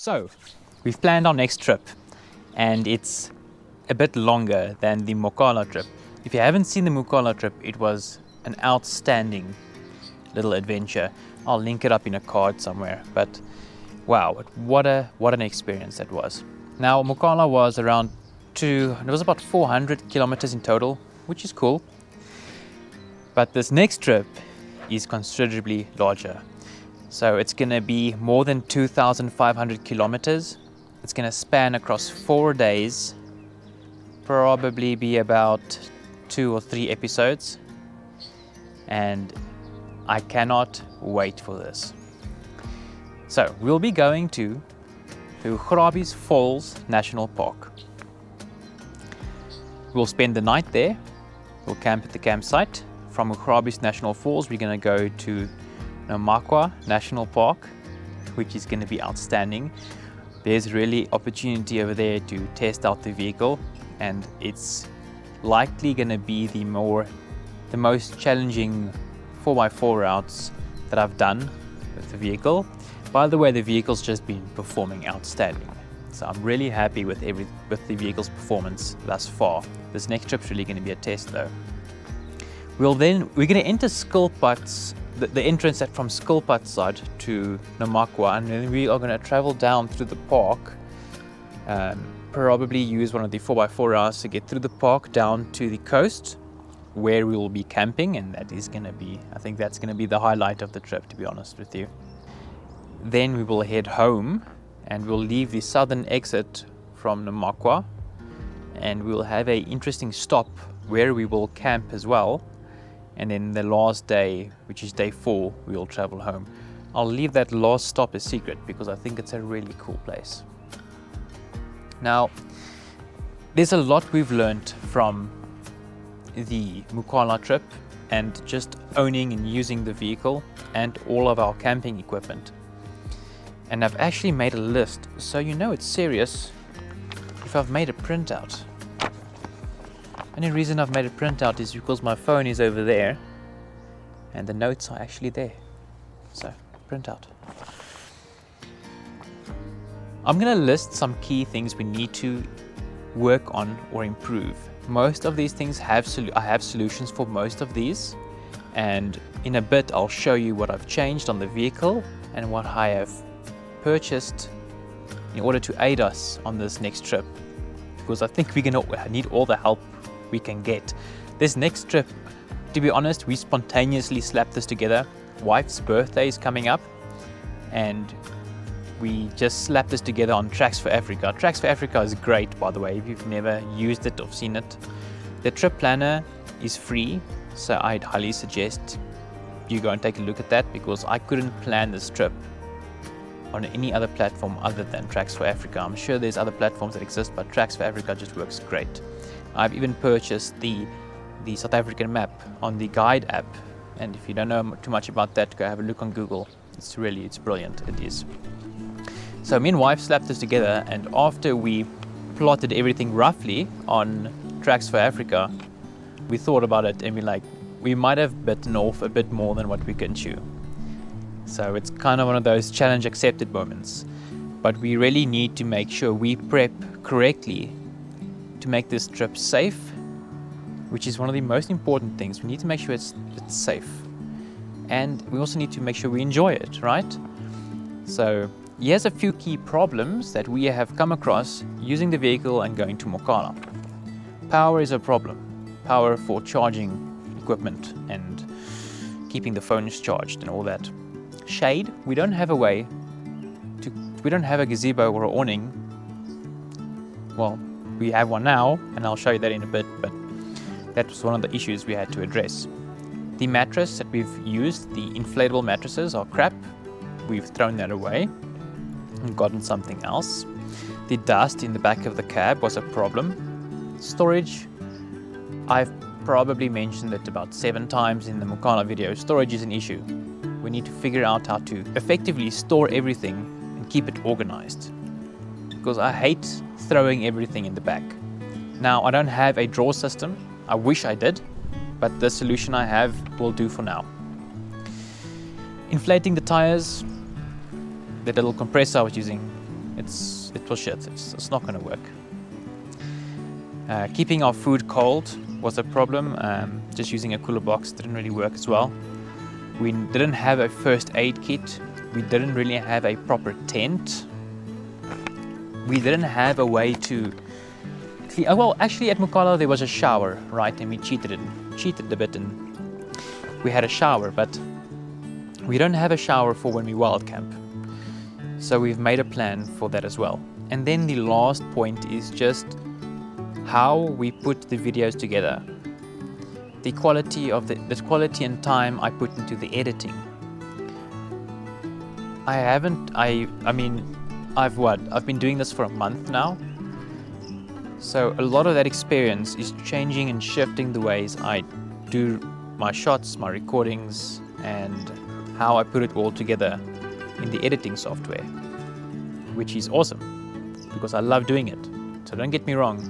So, we've planned our next trip, and it's a bit longer than the Mokala trip. If you haven't seen the Mokala trip, it was an outstanding little adventure. I'll link it up in a card somewhere, but wow, what an experience that was. Now, Mokala was it was about 400 kilometers in total, which is cool. But this next trip is considerably larger. So it's going to be more than 2,500 kilometers. It's going to span across 4 days, probably be about 2 or 3 episodes. And I cannot wait for this. So we'll be going to Grabie's Falls National Park. We'll spend the night there. We'll camp at the campsite. From Grabie's National Falls, we're going to go to Namakwa National Park, which is going to be outstanding. There's really opportunity over there to test out the vehicle, and it's likely going to be the most challenging 4x4 routes that I've done with the vehicle. By the way, the vehicle's just been performing outstanding, so I'm really happy with the vehicle's performance thus far. This next trip's really going to be a test though. We're going to enter Skilpad's, the entrance from Skilpad's side to Namakwa, and then we are going to travel down through the park, probably use one of the 4x4 routes to get through the park down to the coast where we will be camping, and I think that's going to be the highlight of the trip, to be honest with you. Then we will head home and we'll leave the southern exit from Namakwa, and we'll have an interesting stop where we will camp as well. And then the last day, which is day 4, we will travel home. I'll leave that last stop a secret because I think it's a really cool place. Now, there's a lot we've learned from the Mokala trip and just owning and using the vehicle and all of our camping equipment. And I've actually made a list, so you know it's serious if I've made a printout. Only reason I've made a printout is because my phone is over there and the notes are actually there. So, printout. I'm going to list some key things we need to work on or improve. Most of these things I have solutions for most of these, and in a bit I'll show you what I've changed on the vehicle and what I have purchased in order to aid us on this next trip, because I think we're going to need all the help we can get. This next trip, to be honest, we spontaneously slapped this together. Wife's birthday is coming up, and we just slapped this together on Tracks for Africa. Tracks for Africa is great, by the way, if you've never used it or seen it. The trip planner is free, so I'd highly suggest you go and take a look at that, because I couldn't plan this trip on any other platform other than Tracks for Africa. I'm sure there's other platforms that exist, but Tracks for Africa just works great. I've even purchased the South African map on the Guide app, and if you don't know too much about that, go have a look on Google. It's brilliant, it is. So me and wife slapped this together, and after we plotted everything roughly on Tracks for Africa, we thought about it and we might have bitten off a bit more than what we can chew. So it's kind of one of those challenge accepted moments, but we really need to make sure we prep correctly to make this trip safe, which is one of the most important things. We need to make sure it's safe, and we also need to make sure we enjoy it, right? So here's a few key problems that we have come across using the vehicle and going to Mokala. Power is a problem. Power for charging equipment and keeping the phones charged and all that. Shade, we don't have a gazebo or an awning. Well, we have one now, and I'll show you that in a bit, but that was one of the issues we had to address. The mattress that we've used, the inflatable mattresses, are crap. We've thrown that away and gotten something else. The dust in the back of the cab was a problem. Storage, I've probably mentioned it about 7 times in the Mokala video. Storage is an issue. We need to figure out how to effectively store everything and keep it organized, because I hate throwing everything in the back. Now, I don't have a drawer system. I wish I did, but the solution I have will do for now. Inflating the tires, the little compressor I was using it was shit. It's not going to work. Keeping our food cold was a problem. Just using a cooler box didn't really work as well. We didn't have a first aid kit. We didn't really have a proper tent. We didn't have a way to clean. Well, actually at Mokala there was a shower, right? And we cheated a bit, and we had a shower, but we don't have a shower for when we wild camp. So we've made a plan for that as well. And then the last point is just how we put the videos together. The quality of the quality and time I put into the editing. I've been doing this for a month now. So a lot of that experience is changing and shifting the ways I do my shots, my recordings, and how I put it all together in the editing software, which is awesome because I love doing it. So don't get me wrong,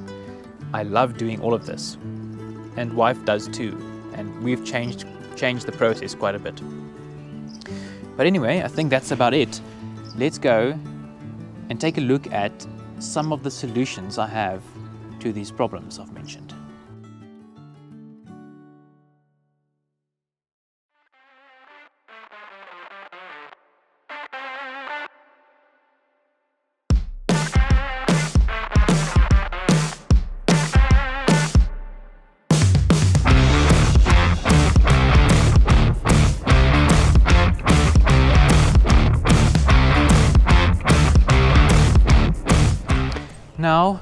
I love doing all of this, and wife does too, and we've changed the process quite a bit. But anyway, I think that's about it. Let's go and take a look at some of the solutions I have to these problems I've mentioned. Now,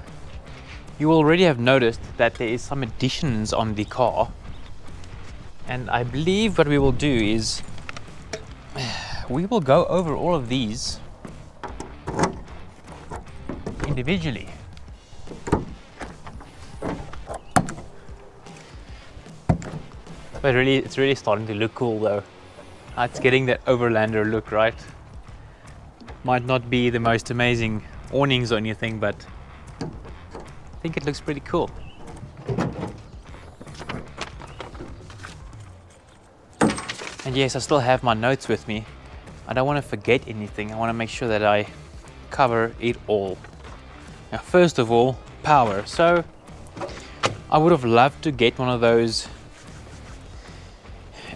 you already have noticed that there is some additions on the car, and I believe what we will do is we will go over all of these individually. But really, it's really starting to look cool though. It's getting that Overlander look, right? Might not be the most amazing awnings or anything, but I think it looks pretty cool. And yes, I still have my notes with me. I don't want to forget anything. I want to make sure that I cover it all. Now, first of all, power. So I would have loved to get one of those,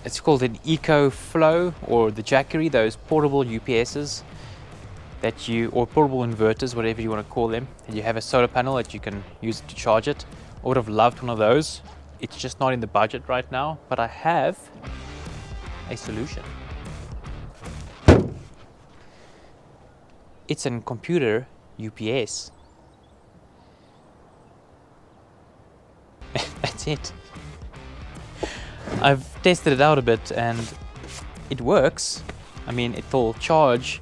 it's called an Eco Flow or the Jackery, those portable UPSs that you, or portable inverters, whatever you want to call them, and you have a solar panel that you can use to charge it. I would have loved one of those. It's just not in the budget right now, but I have a solution. It's a computer UPS. That's it. I've tested it out a bit and it works. I mean, it will charge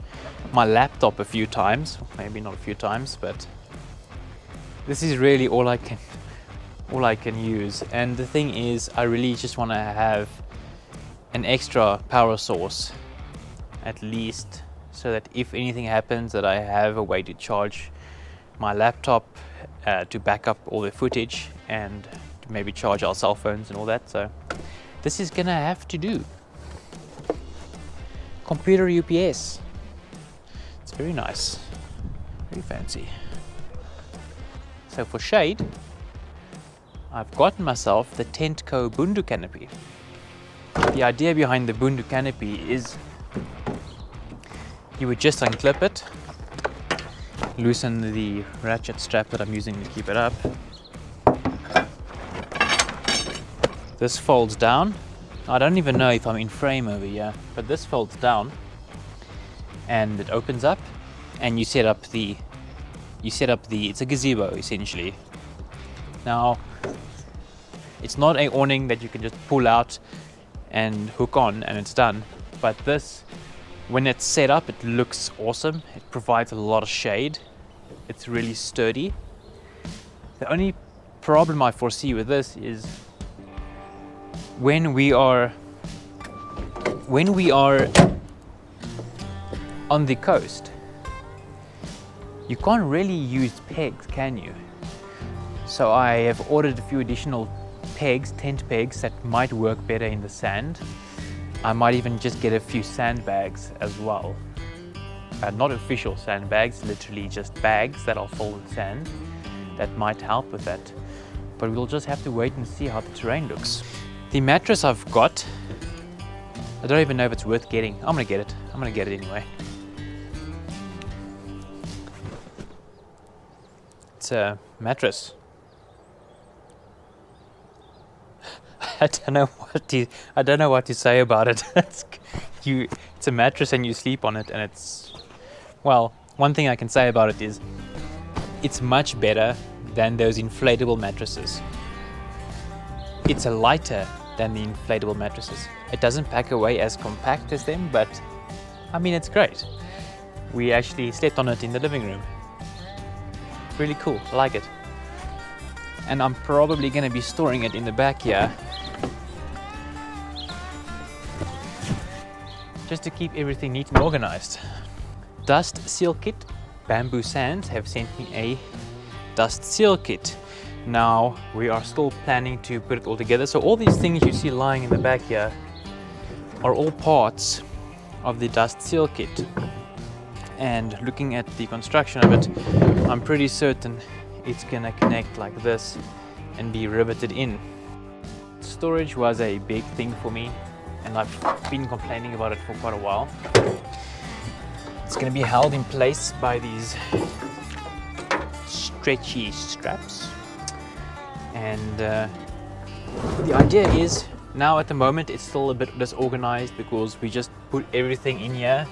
my laptop a few times, maybe not a few times, but this is really all I can use. And the thing is, I really just want to have an extra power source at least, so that if anything happens, that I have a way to charge my laptop to back up all the footage and to maybe charge our cell phones and all that. So this is gonna have to do. Computer UPS. It's very nice, very fancy. So for shade, I've gotten myself the Tentco Bundu canopy. The idea behind the Bundu canopy is you would just unclip it, loosen the ratchet strap that I'm using to keep it up. This folds down. I don't even know if I'm in frame over here, but this folds down and it opens up, and you set up the it's a gazebo essentially. Now, it's not an awning that you can just pull out and hook on and it's done, but this, when it's set up, it looks awesome. It provides a lot of shade. It's really sturdy. The only problem I foresee with this is when we are on the coast, you can't really use pegs, can you? So I have ordered a few additional pegs, tent pegs, that might work better in the sand. I might even just get a few sandbags as well. not official sandbags, literally just bags that are full with sand that might help with that. But we'll just have to wait and see how the terrain looks. The mattress I've got, I don't even know if it's worth getting. I'm gonna get it. I'm gonna get it anyway. It's a mattress. I don't know what to say about it. It's a mattress and you sleep on it, and it's, well, one thing I can say about it is it's much better than those inflatable mattresses. It's lighter than the inflatable mattresses. It doesn't pack away as compact as them, but I mean, it's great. We actually slept on it in the living room. Really cool, I like it. And I'm probably gonna be storing it in the back here, just to keep everything neat and organized. Dust seal kit. Bamboo Sands have sent me a dust seal kit. Now we are still planning to put it all together. So all these things you see lying in the back here are all parts of the dust seal kit. And looking at the construction of it, I'm pretty certain it's gonna connect like this and be riveted in. Storage was a big thing for me, and I've been complaining about it for quite a while. It's going to be held in place by these stretchy straps, and the idea is, now at the moment it's still a bit disorganized because we just put everything in here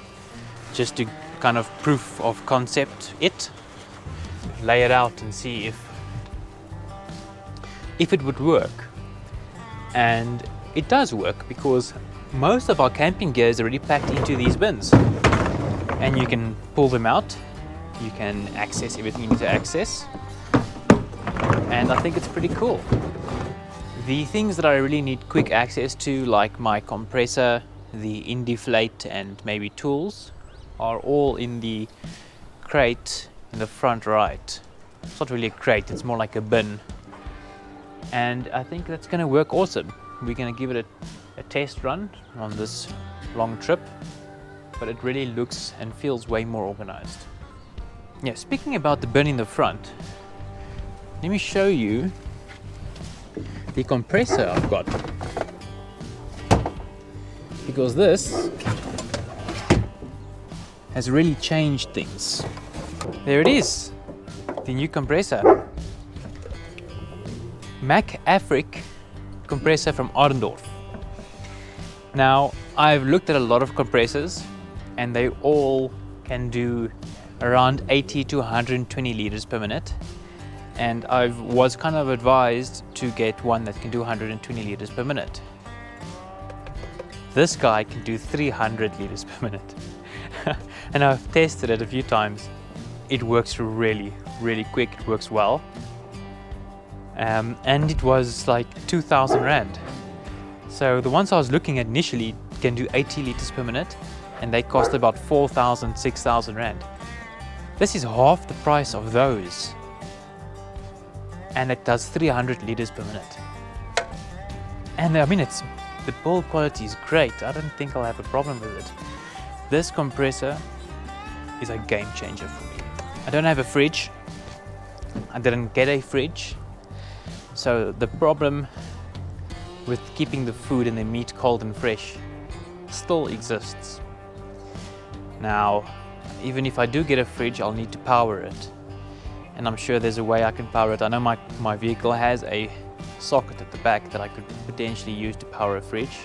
just to kind of proof of concept it, lay it out and see if it would work. And it does work because most of our camping gear is already packed into these bins, and you can pull them out, you can access everything you need to access, and I think it's pretty cool. The things that I really need quick access to, like my compressor, the Indiflate, and maybe tools, are all in the crate in the front right. It's not really a crate, it's more like a bin, and I think that's going to work awesome. We're going to give it a test run on this long trip, but it really looks and feels way more organized. Yeah, speaking about the bin in the front, let me show you the compressor I've got, because this has really changed things. There it is, the new compressor. Mac Afric compressor from Ardendorf. Now, I've looked at a lot of compressors and they all can do around 80 to 120 liters per minute, and I was kind of advised to get one that can do 120 liters per minute. This guy can do 300 liters per minute. And I've tested it a few times. It works really quick, it works well. And it was like 2,000 Rand. So the ones I was looking at initially can do 80 liters per minute, and they cost about 4,000, 6,000 Rand. This is half the price of those, and it does 300 liters per minute. And I mean, the build quality is great. I don't think I'll have a problem with it. This compressor is a game changer for me. I don't have a fridge. I didn't get a fridge. So the problem with keeping the food and the meat cold and fresh still exists. Now, even if I do get a fridge, I'll need to power it. And I'm sure there's a way I can power it. I know my vehicle has a socket at the back that I could potentially use to power a fridge.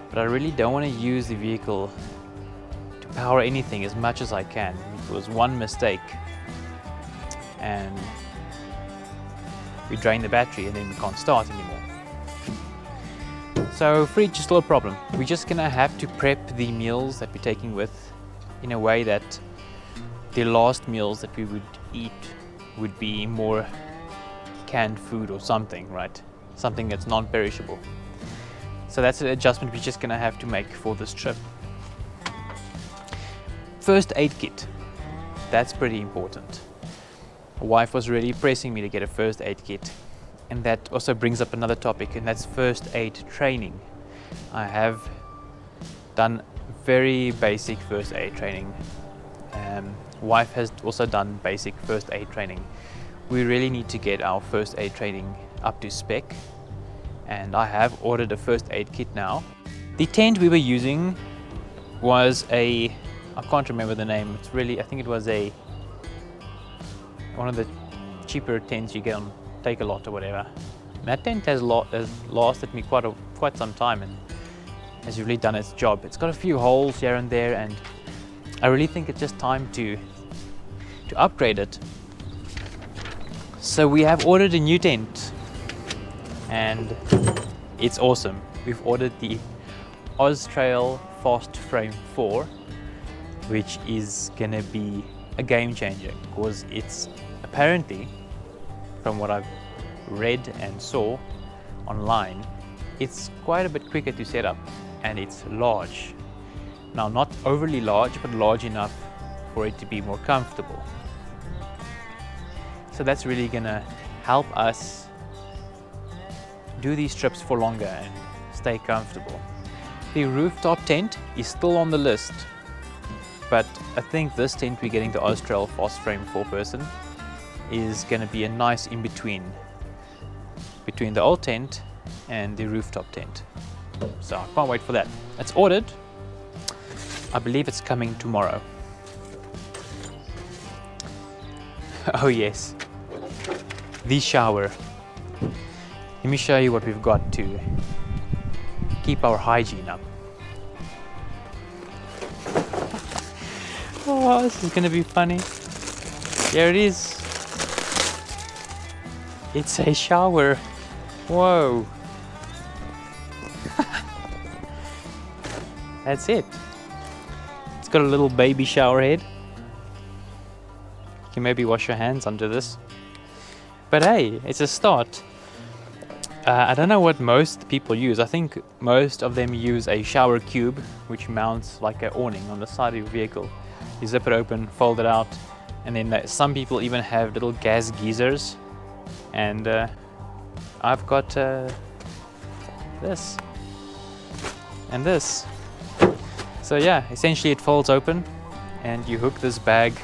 But I really don't want to use the vehicle to power anything as much as I can, because one mistake and we drain the battery and then we can't start anymore. So fridge is still a problem. We're just gonna have to prep the meals that we're taking with in a way that the last meals that we would eat would be more canned food or something, right? Something that's non-perishable. So that's an adjustment we're just gonna have to make for this trip. First aid kit, that's pretty important. My wife was really pressing me to get a first aid kit, and that also brings up another topic, and that's first aid training. I have done very basic first aid training. Wife has also done basic first aid training. We really need to get our first aid training up to spec, and I have ordered a first aid kit now. The tent we were using was I can't remember the name. It's really, I think it was one of the cheaper tents you get on Take a Lot or whatever. And that tent has lasted me quite some time and has really done its job. It's got a few holes here and there, and I really think it's just time to upgrade it. So we have ordered a new tent, and it's awesome. We've ordered the Oztrail Fast Frame 4, which is gonna be a game changer, because it's apparently, from what I've read and saw online, it's quite a bit quicker to set up, and it's large. Now, not overly large, but large enough for it to be more comfortable. So that's really gonna help us do these trips for longer and stay comfortable. The rooftop tent is still on the list, but I think this tent we're getting, the Oztrail Fast Frame 4-person, is gonna be a nice in-between between the old tent and the rooftop tent. So I can't wait for that. It's ordered. I believe it's coming tomorrow. Oh yes, the shower. Let me show you what we've got to keep our hygiene up. Oh, this is gonna be funny. There it is. It's a shower. Whoa. That's it. It's got a little baby shower head. You can maybe wash your hands under this. But hey, it's a start. I don't know what most people use. I think most of them use a shower cube, which mounts like an awning on the side of your vehicle. You zip it open, fold it out, and then some people even have little gas geysers. And I've got this and this. So yeah, essentially it folds open, and you hook this bag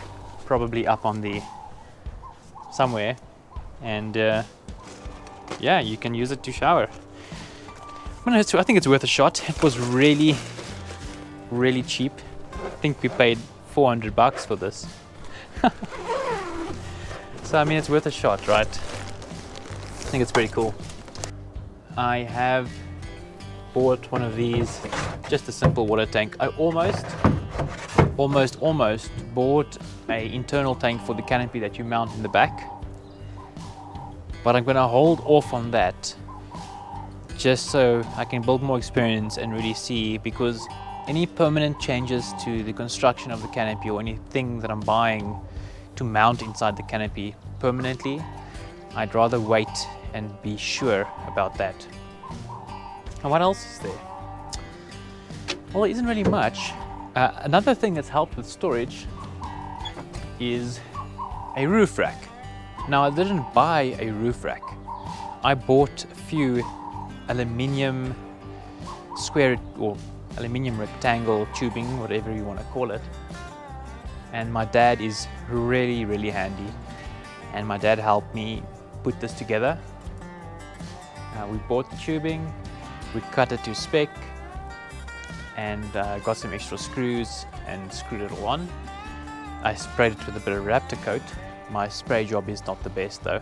probably up on the somewhere, and yeah, you can use it to shower. I think it's worth a shot. It was really cheap. I think we paid $400 for this. So I mean, it's worth a shot, right? I think it's pretty cool. I have bought one of these, just a simple water tank. I almost bought an internal tank for the canopy that you mount in the back, but I'm gonna hold off on that just so I can build more experience and really see, because any permanent changes to the construction of the canopy or anything that I'm buying to mount inside the canopy permanently, I'd rather wait and be sure about that. And what else is there? Well, there isn't really much. Another thing that's helped with storage is a roof rack. Now, I didn't buy a roof rack. I bought a few aluminium square or aluminium rectangle tubing, whatever you want to call it. And my dad is really handy. And my dad helped me put this together. We bought the tubing, we cut it to spec, and got some extra screws and screwed it all on. I sprayed it with a bit of Raptor coat. My spray job is not the best though.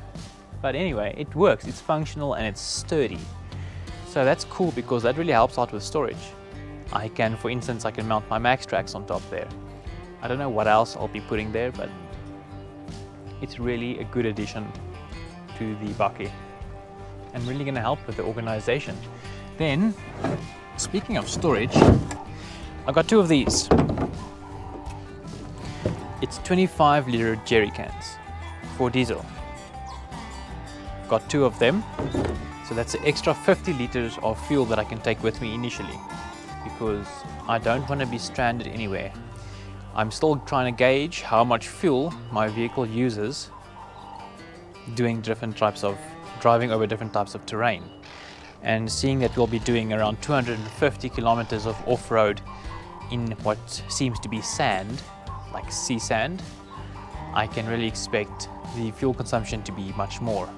But anyway, it works, it's functional and it's sturdy. So that's cool, because that really helps out with storage. For instance, I can mount my Max Tracks on top there. I don't know what else I'll be putting there, but it's really a good addition to the bakkie and really going to help with the organization. Then, speaking of storage, I got two of these. It's 25-liter jerry cans for diesel. Got two of them, so that's an extra 50 liters of fuel that I can take with me initially, because I don't want to be stranded anywhere. I'm still trying to gauge how much fuel my vehicle uses doing driving over different types of terrain, and seeing that we'll be doing around 250 kilometers of off-road in what seems to be sand, like sea sand, I can really expect the fuel consumption to be much more.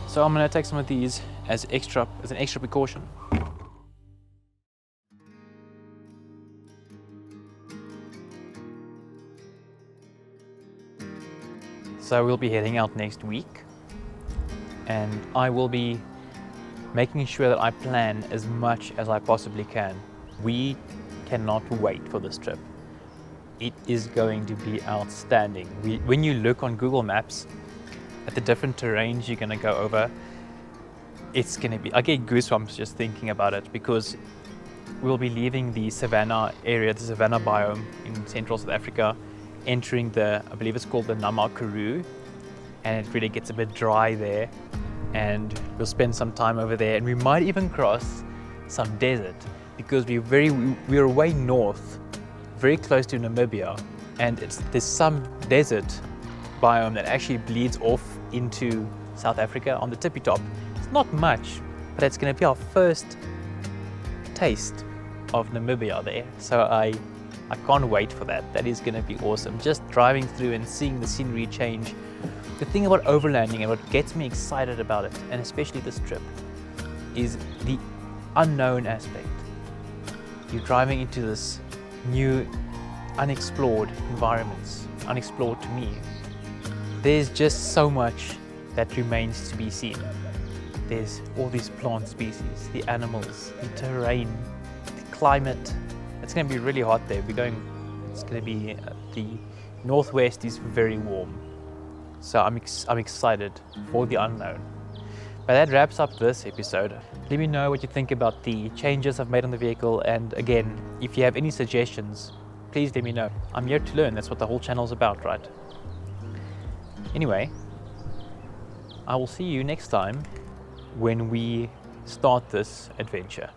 So I'm going to take some of these as an extra precaution. So we'll be heading out next week, and I will be making sure that I plan as much as I possibly can. We cannot wait for this trip. It is going to be outstanding. When you look on Google Maps at the different terrains you're going to go over, it's going to be, I get goosebumps just thinking about it, because we'll be leaving the savanna area, the savanna biome in central South Africa, entering the, I believe it's called the Namakuru, and it really gets a bit dry there, and we'll spend some time over there, and we might even cross some desert, because we're way north, very close to Namibia, and there's some desert biome that actually bleeds off into South Africa on the tippy top. It's not much, but it's going to be our first taste of Namibia there, so I can't wait for that. That is going to be awesome. Just driving through and seeing the scenery change. The thing about overlanding and what gets me excited about it, and especially this trip, is the unknown aspect. You're driving into this new, unexplored environments, unexplored to me. There's just so much that remains to be seen. There's all these plant species, the animals, the terrain, the climate. It's going to be really hot there. It's going to be, the northwest is very warm. So I'm excited for the unknown. But that wraps up this episode. Let me know what you think about the changes I've made on the vehicle, and again, if you have any suggestions, please let me know. I'm here to learn. That's what the whole channel is about, right? Anyway, I will see you next time when we start this adventure.